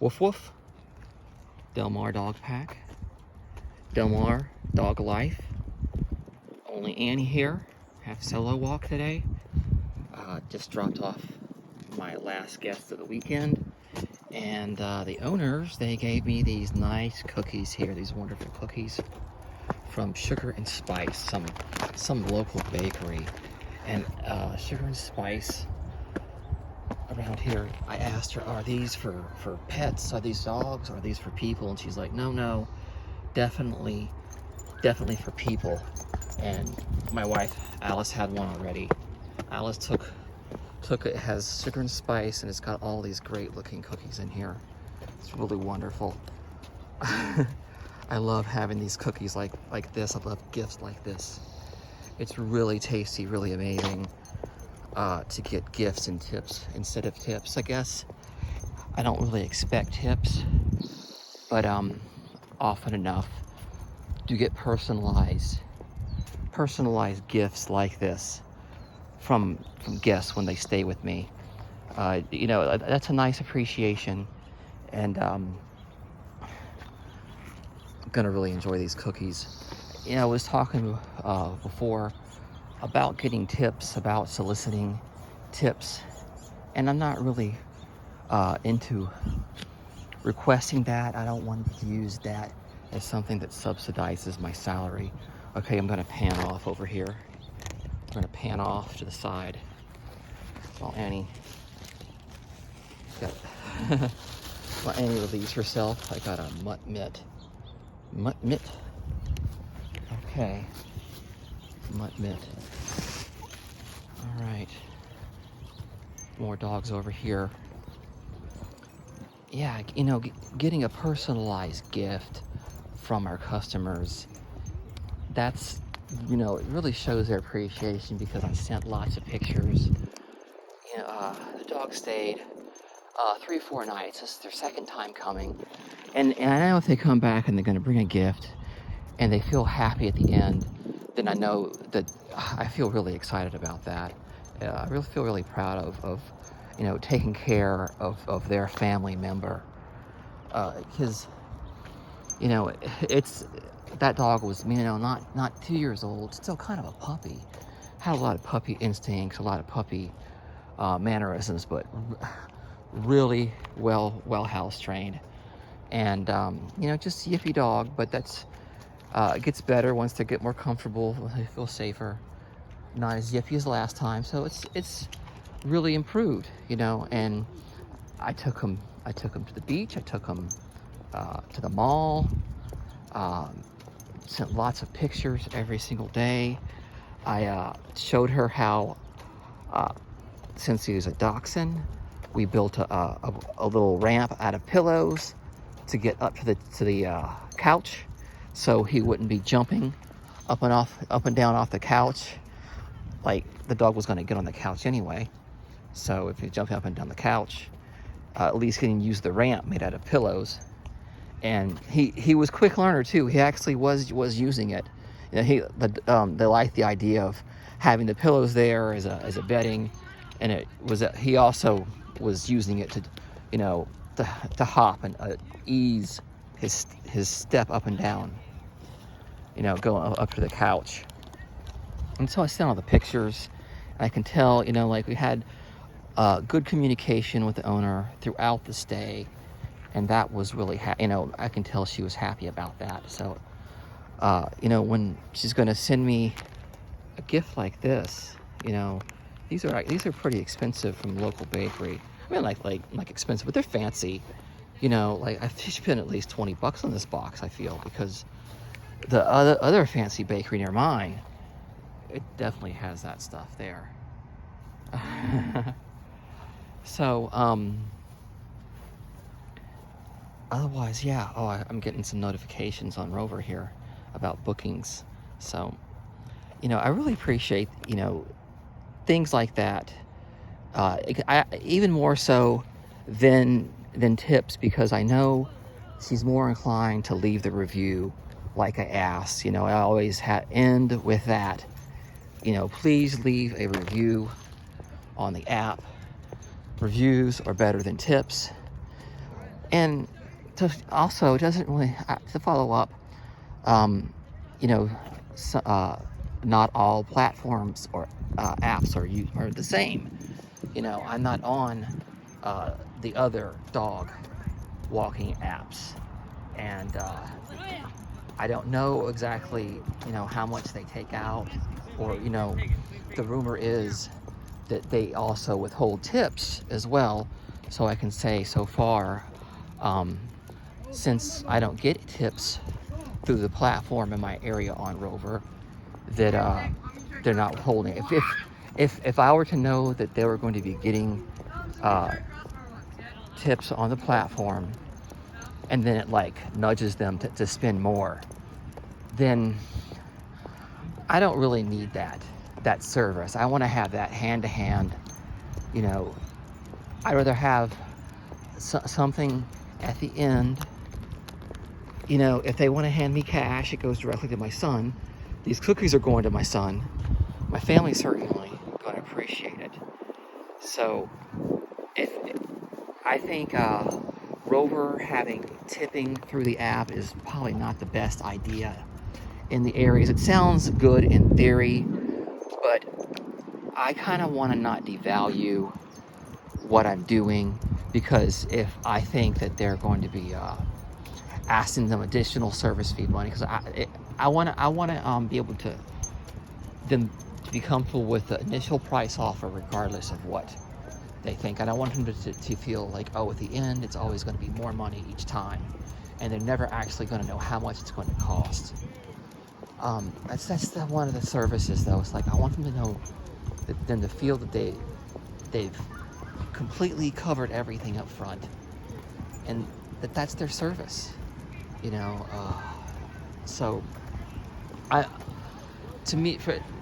Woof woof. Delmar Dog Pack. Delmar Dog Life. Only Annie here. Have solo walk today. Just dropped off my last guest of the weekend. And the owners, they gave me these nice cookies here. These wonderful cookies from Sugar and Spice, some local bakery. And Sugar and Spice around here, I asked her, are these for pets? Are these dogs? Are these for people? And she's like, no, definitely for people. And my wife, Alice, had one already. Alice took it. Has Sugar and Spice, and it's got all these great looking cookies in here. It's really wonderful. I love having these cookies like this. I love gifts like this. It's really tasty, really amazing to get gifts and tips instead of tips. I guess I don't really expect tips, but often enough to get personalized gifts like this from guests when they stay with me. You know, that's a nice appreciation, and I'm gonna really enjoy these cookies. You know, I was talking before about getting tips, about soliciting tips, and I'm not really into requesting that. I don't want to use that as something that subsidizes my salary. Okay, I'm gonna pan off over here. I'm gonna pan off to the side while Annie while Annie relieves herself. I got a mutt mitt. Okay, mutt mitt. All right, more dogs over here. Yeah, you know, getting a personalized gift from our customers, that's, you know, it really shows their appreciation, because I sent lots of pictures. You know, the dog stayed 3 or 4 nights. This is their second time coming, and I know if they come back and they're going to bring a gift and they feel happy at the end, then I know that I feel really excited about that. I really feel really proud of you know, taking care of their family member, because you know, it's, that dog was, you know, not 2 years old, still kind of a puppy, had a lot of puppy instincts, a lot of puppy mannerisms, but really well house trained, and you know, just yippy dog. But that's it gets better once they get more comfortable, when they feel safer. Not as yippy as last time, so it's really improved, you know. And I took him to the beach. I took him to the mall. Sent lots of pictures every single day. I showed her how, since he was a dachshund, we built a little ramp out of pillows to get up to the couch, so he wouldn't be jumping up and down off the couch. Like, the dog was going to get on the couch anyway, so if he jumped up and down the couch, at least he can use the ramp made out of pillows. And he was a quick learner too. He actually was using it. You know, they liked the idea of having the pillows there as a bedding, and it was he also was using it to, you know, to hop and ease his step up and down, you know, going up to the couch. And so I sent all the pictures. I can tell, you know, like, we had good communication with the owner throughout the stay, and that was really, you know, I can tell she was happy about that. So, you know, when she's going to send me a gift like this, you know, these are pretty expensive from local bakery. I mean, like expensive, but they're fancy. You know, like, I spent at least $20 on this box, I feel, because the other fancy bakery near mine, it definitely has that stuff there. So, otherwise, yeah. Oh, I'm getting some notifications on Rover here about bookings. So, you know, I really appreciate, you know, things like that. Even more so than tips, because I know she's more inclined to leave the review like I asked. You know, I always end with that. You know, please leave a review on the app. Reviews are better than tips. And also, it doesn't really, to follow up, you know, not all platforms or apps are the same. You know, I'm not on the other dog walking apps, and I don't know exactly, you know, how much they take out, or, you know, the rumor is that they also withhold tips as well. So I can say so far, since I don't get tips through the platform in my area on Rover, that they're not withholding. If I were to know that they were going to be getting tips on the platform, and then it like nudges them to spend more, then I don't really need that service. I want to have that hand to hand. You know, I'd rather have something at the end. You know, if they want to hand me cash, it goes directly to my son. These cookies are going to my son. My family's certainly going to appreciate it. So, if I think Rover having tipping through the app is probably not the best idea in the areas. It sounds good in theory, but I kind of want to not devalue what I'm doing, because if I think that they're going to be asking them additional service fee money, because I want to be able to them to be comfortable with the initial price offer regardless of what they think. I don't want them to feel like, oh, at the end it's always going to be more money each time, and they're never actually going to know how much it's going to cost. That's one of the services though. It's like I want them to know, them to feel that they've completely covered everything up front, and that's their service, you know. So to me,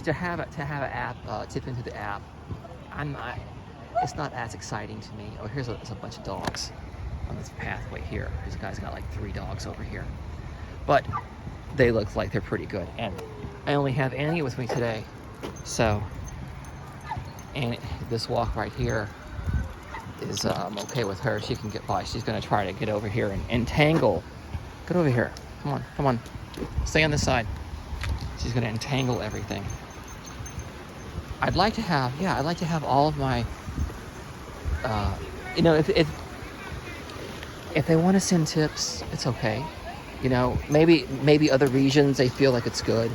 to have an app, tip into the app, it's not as exciting to me. Oh, there's a bunch of dogs on this pathway here. This guy's got like 3 dogs over here, but they look like they're pretty good. And I only have Annie with me today, so, and this walk right here is I'm okay with her. She can get by. She's gonna try to get over here and entangle. Get over here. Come on. Stay on this side. She's gonna entangle everything. I'd like to have all of my, you know, if they want to send tips, it's okay. You know, maybe other regions they feel like it's good,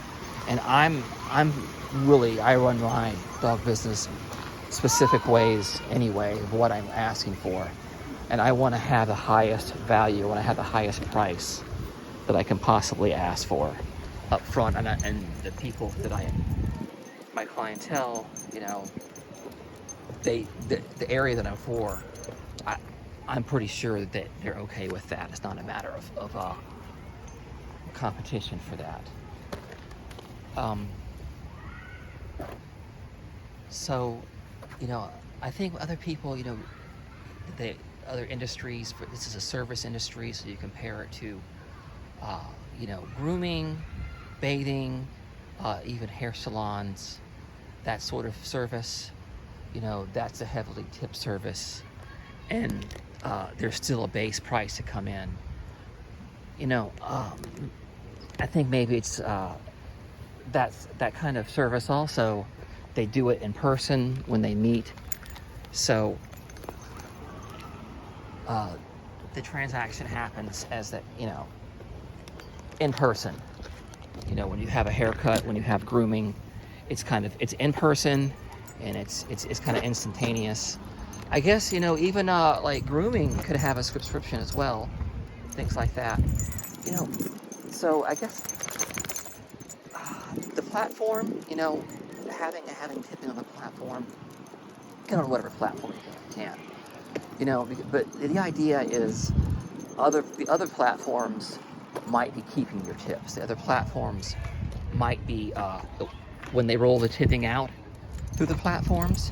and I run my dog business specific ways anyway of what I'm asking for, and I want to have the highest value, I want to have the highest price that I can possibly ask for up front, and the people that my clientele, you know, the area that I'm for, I'm pretty sure that they're okay with that. It's not a matter of competition for that. So, you know, I think other people, you know, other industries, this is a service industry, so you compare it to, you know, grooming, bathing, even hair salons, that sort of service. You know, that's a heavily tipped service, and there's still a base price to come in. You know, I think maybe it's that kind of service also, they do it in person when they meet, so the transaction happens as that, you know, in person. You know, when you have a haircut, when you have grooming, it's in person, and it's kind of instantaneous. I guess, you know, even like grooming could have a subscription as well, things like that. You know, so I guess the platform, you know, having tipping on the platform, get on whatever platform you can. You know, but the idea is the other platforms might be keeping your tips. The other platforms might be, when they roll the tipping out through the platforms,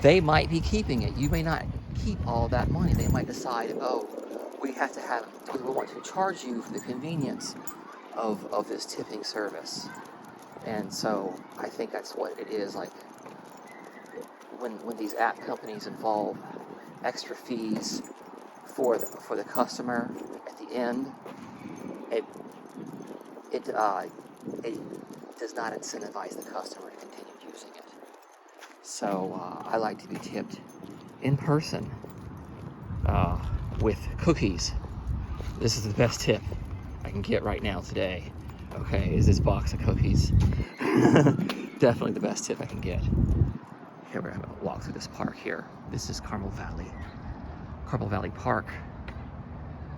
they might be keeping it. You may not keep all that money. They might decide, oh, we want to charge you for the convenience of this tipping service. And so I think that's what it is. Like when these app companies involve extra fees for the customer at the end, it does not incentivize the customer to continue using it. So I like to be tipped in person with cookies. This is the best tip I can get right now today. Okay, is this box of cookies. Definitely the best tip I can get. Here, we're gonna walk through this park here. This is Carmel Valley Park,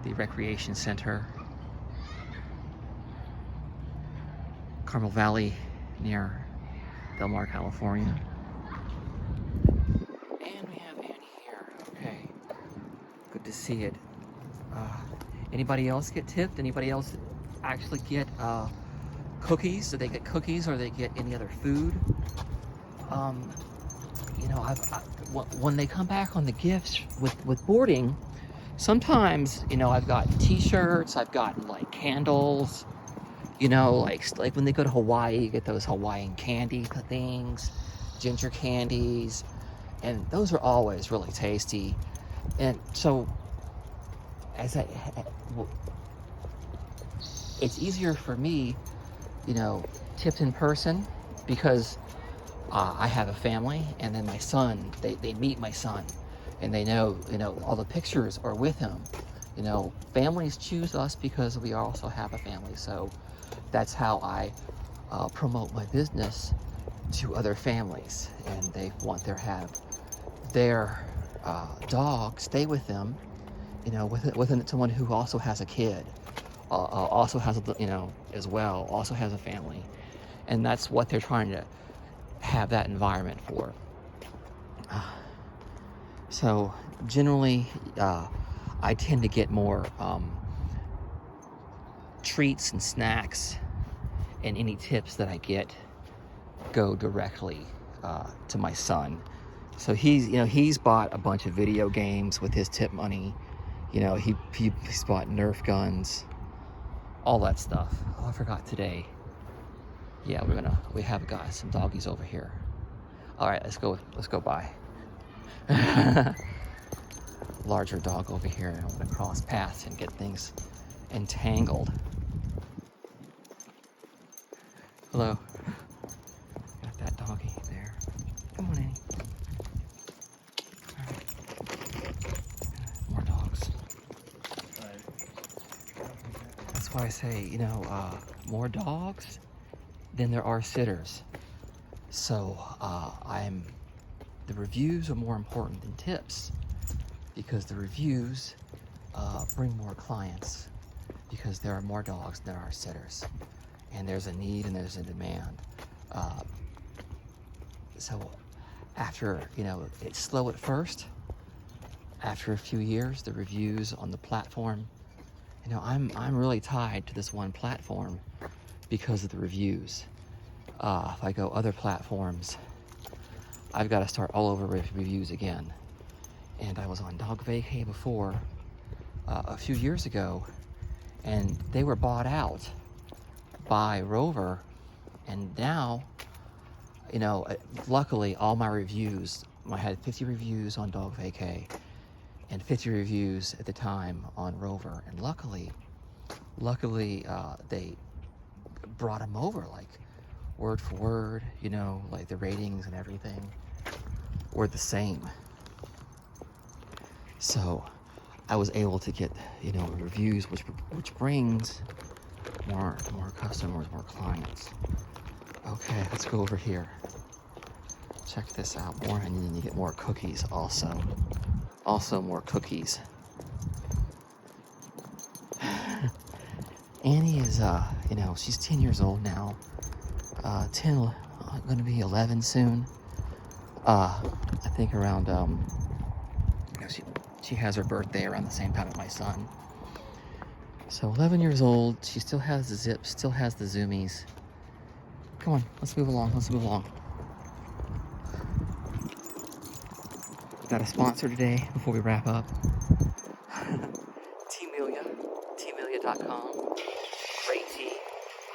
the recreation center. Carmel Valley near Del Mar, California. And we have Annie here. Okay, good to see it. Anybody else get tipped? Anybody else actually get cookies? Do they get cookies or do they get any other food? You know, when they come back on the gifts with boarding, sometimes, you know, I've got t-shirts, I've gotten like candles, you know, like when they go to Hawaii, you get those Hawaiian candy things, ginger candies, and those are always really tasty. And so it's easier for me, you know, tipped in person because I have a family, and then my son, they meet my son, and they know, you know, all the pictures are with him. You know, families choose us because we also have a family. So that's how I promote my business to other families, and they want their dog stay with them, you know, with someone who also has a kid, also has a, you know, as well, also has a family, and that's what they're trying to have that environment for. So generally, I tend to get more treats and snacks, and any tips that I get go directly to my son. So he's bought a bunch of video games with his tip money. You know, he's bought Nerf guns, all that stuff. Oh, I forgot today. Yeah, we have got some doggies over here. All right, let's go by. Larger dog over here, and I'm gonna cross paths and get things entangled. Hello. Got that doggy there. Come on, Annie. All right. More dogs. That's why I say, you know, more dogs than there are sitters. So the reviews are more important than tips, because the reviews bring more clients, because there are more dogs than there are sitters, and there's a need and there's a demand. So after, you know, it's slow at first. After a few years, the reviews on the platform, you know, I'm really tied to this one platform because of the reviews. If I go other platforms, I've got to start all over with reviews again. And I was on Dog Vacay before, a few years ago, and they were bought out by Rover. And now, you know, luckily all my reviews, I had 50 reviews on Dog Vacay and 50 reviews at the time on Rover. And luckily, they brought them over, like word for word, you know, like the ratings and everything were the same. So I was able to get, you know, reviews, which brings more customers, more clients. Okay, let's go over here. Check this out more, and then you get more cookies also. Also more cookies. Annie is, you know, she's 10 years old now. 10, gonna be 11 soon. I think around, you know, she has her birthday around the same time as my son. So 11 years old, she still has the zips, still has the zoomies. Come on, let's move along. Got a sponsor today before we wrap up. Teamelia.com. Great tea,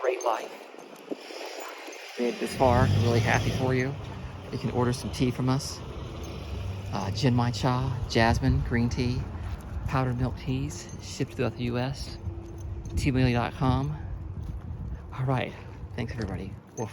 great life. Made it this far, I'm really happy for you. You can order some tea from us. Gin Mai Cha, jasmine, green tea, powdered milk teas shipped throughout the U.S. Tmilly.com. All right. Thanks, everybody. Woof.